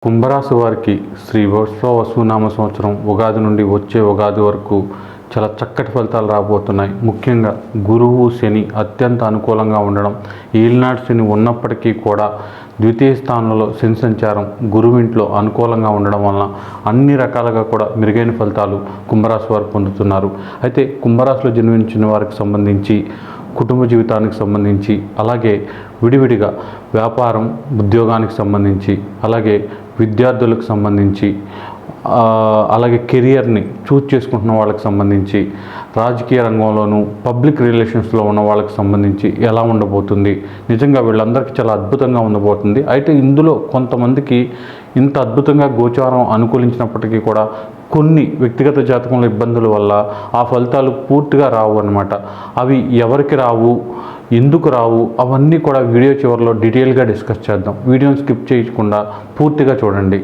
కుంభరాశి వారికి శ్రీ వసునామ సంవత్సరం ఉగాది నుండి వచ్చే ఉగాది వరకు చాలా చక్కటి ఫలితాలు రాబోతున్నాయి. ముఖ్యంగా గురువు శని అత్యంత అనుకూలంగా ఉండడం, ఈల్నాడు శని ఉన్నప్పటికీ కూడా ద్వితీయ స్థానంలో శని సంచారం గురువింట్లో అనుకూలంగా ఉండడం వలన అన్ని రకాలుగా కూడా మెరుగైన ఫలితాలు కుంభరాశి వారు పొందుతున్నారు. అయితే కుంభరాశిలో జన్మించిన వారికి సంబంధించి కుటుంబ జీవితానికి సంబంధించి, అలాగే విడివిడిగా వ్యాపారం ఉద్యోగానికి సంబంధించి, అలాగే విద్యార్థులకు సంబంధించి, అలాగే కెరియర్ని చూజ్ చేసుకుంటున్న వాళ్ళకి సంబంధించి, రాజకీయ రంగంలోనూ పబ్లిక్ రిలేషన్స్లో ఉన్న వాళ్ళకి సంబంధించి ఎలా ఉండబోతుంది, నిజంగా వీళ్ళందరికీ చాలా అద్భుతంగా ఉండబోతుంది. అయితే ఇందులో కొంతమందికి ఇంత అద్భుతంగా గోచారం అనుకూలించినప్పటికీ కూడా కొన్ని వ్యక్తిగత జాతకంలో ఇబ్బందుల వల్ల ఆ ఫలితాలు పూర్తిగా రావు అన్నమాట. అవి ఎవరికి రావు, ఎందుకు రావు, అవన్నీ కూడా వీడియో చివరిలో డీటెయిల్గా డిస్కస్ చేద్దాం. వీడియోని స్కిప్ చేయకుండా పూర్తిగా చూడండి.